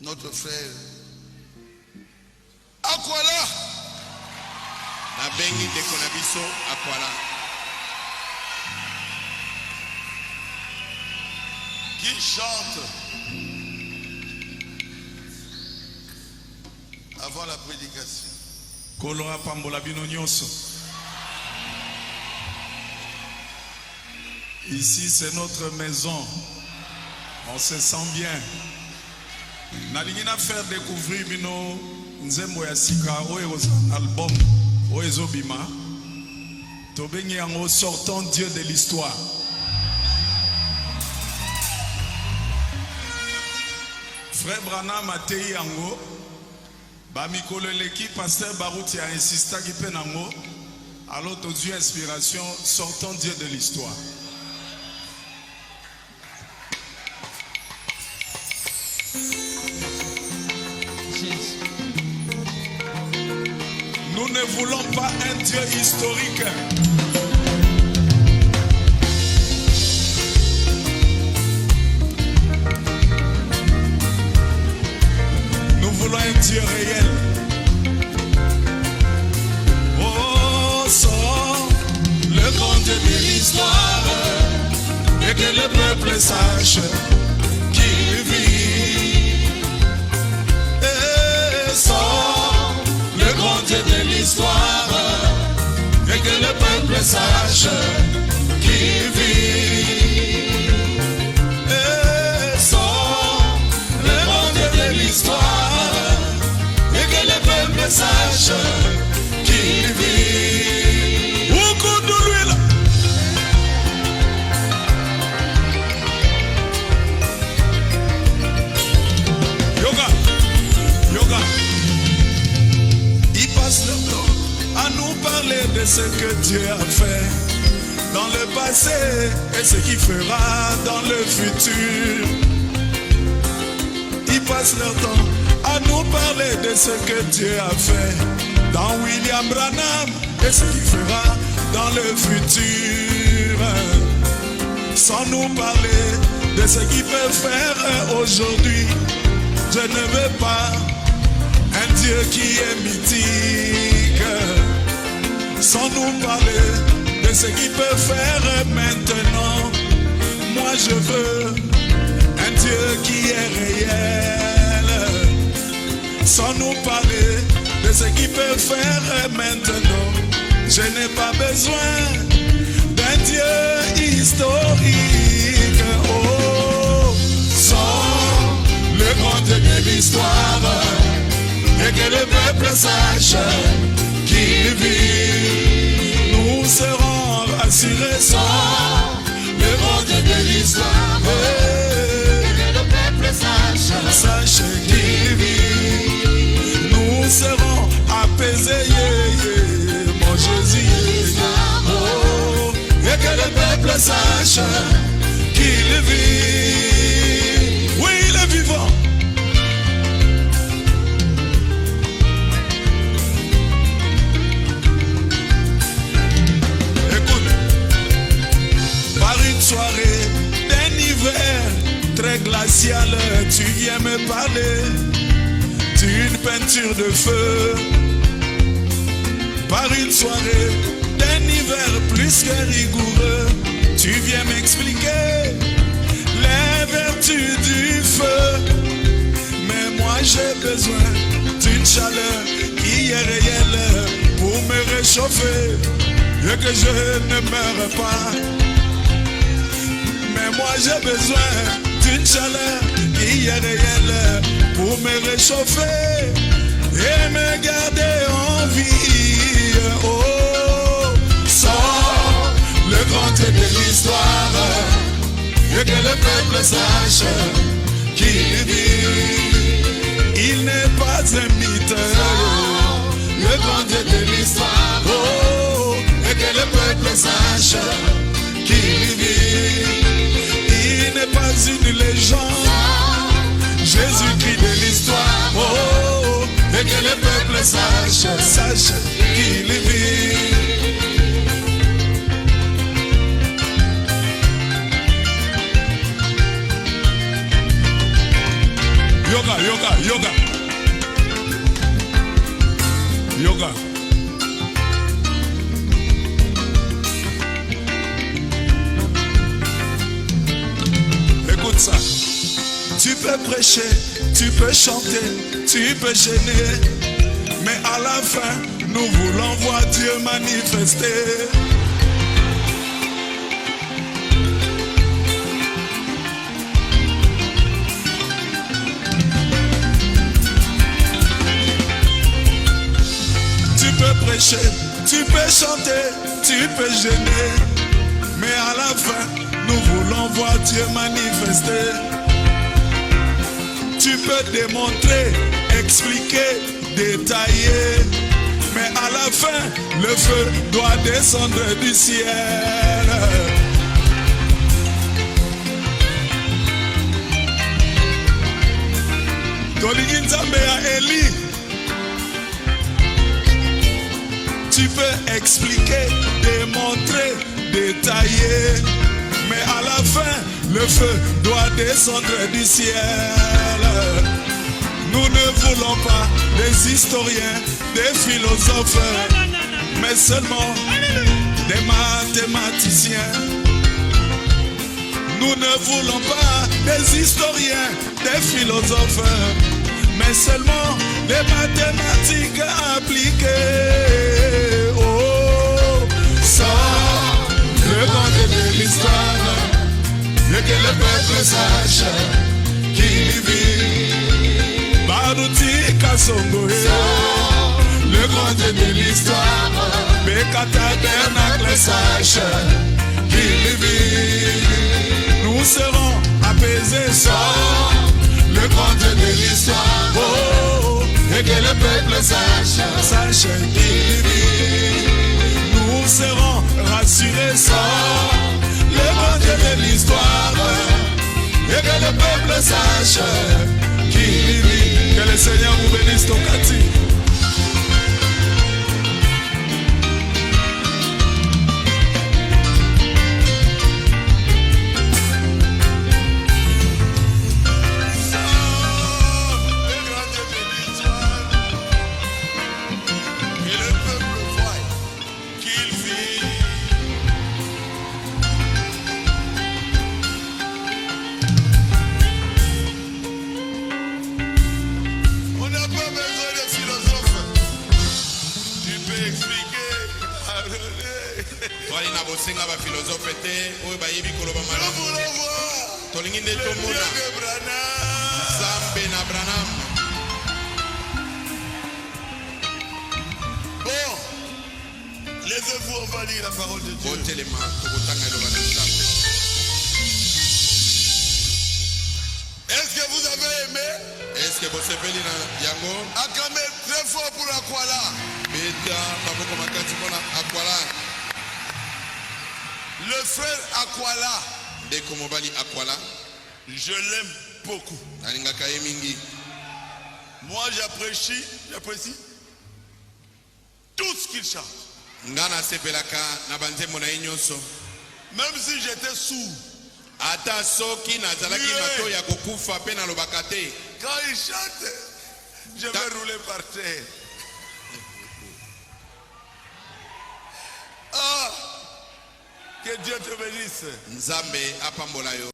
notre frère Akwala. Nabengi ndeko na biso Akwala. Qui chante avant la prédication. Kolora pambola bino nyonso. Ici c'est notre maison. On se sent bien. Nalingi na faire découvrir bino nzembo ya sika oyo album oyo ezobima. Tobengi yango sortant Dieu de l'histoire. Frère Branham atei yango. Ba mikolo eleki pasteur Barouti a insisté ki pe nango. Alors tozwi inspiration sortant Dieu de l'histoire. Nous ne voulons pas un Dieu historique. Nous voulons un Dieu réel. Oh, sort le grand Dieu de l'histoire et que le peuple sache qu'il vit. Et sort le grand Dieu de l'histoire et que le peuple sache qu'il vit. Et sort le grand Dieu de l'histoire et que le peuple sache qu'il vit. Beaucoup de l'huile. Yoga, yoga. Ils passent leur temps à nous parler de ce que Dieu a fait dans le passé et ce qu'il fera dans le futur. Ils passent leur temps à nous parler de ce que Dieu a fait dans William Branham et ce qu'il fera dans le futur, sans nous parler de ce qu'il peut faire aujourd'hui. Je ne veux pas un Dieu qui est mythique, sans nous parler de ce qu'il peut faire maintenant. Moi je veux un Dieu qui est réel, sans nous parler de ce qu'il peut faire maintenant. Je n'ai pas besoin d'un Dieu historique. Oh, sans le grand Dieu de l'histoire et que le peuple sache qu'il vit. Nous serons rassurés sans le grand Dieu de l'histoire et que le peuple sache qu'il vit. Nous serons apaisés, mon Jésus, oh, et que le peuple sache qu'il vit. Oui, il est vivant. Soirée d'un hiver très glacial, tu viens me parler d'une peinture de feu. Par une soirée d'un hiver plus que rigoureux, tu viens m'expliquer les vertus du feu. Mais moi j'ai besoin d'une chaleur qui est réelle pour me réchauffer et que je ne meure pas. Mais moi j'ai besoin d'une chaleur qui est réelle pour me réchauffer et me garder en vie. Oh, sors le grand Dieu de l'histoire et que le peuple sache qu'il vit. Il n'est pas un mythe, le grand Dieu de l'histoire. Oh, et que le peuple sache qu'il vit. Il n'est pas une légende, Jésus-Christ de l'histoire. Oh, et que le peuple sache qu'il vit. yoga, yoga, yoga. Yoga. Écoute ça. Tu peux prêcher, tu peux chanter, tu peux gêner, mais à la fin, nous voulons voir Dieu manifester. Tu peux prêcher, tu peux chanter, tu peux gêner, mais à la fin, nous voulons voir Dieu manifester. Tu peux démontrer, expliquer, détailler, mais à la fin, le feu doit descendre du ciel. Tolingi Nzambe ya Eli. Tu peux expliquer, démontrer, détailler, mais à la fin, le feu doit descendre du ciel. Nous ne voulons pas des historiens, des philosophes, mais seulement des mathématiciens. Nous ne voulons pas des historiens, des philosophes, mais seulement des mathématiques appliquées. Oh, ça, le grand de l'histoire, et que le peuple sache qu'il vit. Baruti Kasongo, le grand Dieu de l'histoire, Beka Tabernacle sache qu'il vit. Nous serons apaisés sans le grand Dieu de l'histoire, oh, et que le peuple sache qu'il vit. Nous serons rassurés sans le grand Dieu de l'histoire, et que le peuple sache qu'il vit. Que le Seigneur vous bénisse ton quartier. Bosenga ba philosophe te oyo bayebi koloba malamu tolingi nde tomona Nzambe na Branham. Bon, laissez-vous, on va lire la parole de Dieu. Botelema tokotanga eloba na Nzambe. Est-ce que vous avez aimé? Est-ce que bosepeli na yango? Acclamez très fort pour Akwala. Beta baboko makati pona Akwala. Le frère Akwala, Ndeko mobali Akwala, je l'aime beaucoup. alingaka ye mingi. Moi j'apprécie tout ce qu'il chante. Ngana sepelaka na banzembo na ye nyonso. Même si j'étais sourd, Ata soki nazalaki mato ya kokufa pe na lobaka te. quand il chante, je vais rouler par terre. Ah, que Dieu te bénisse. Nzambe apambola yo.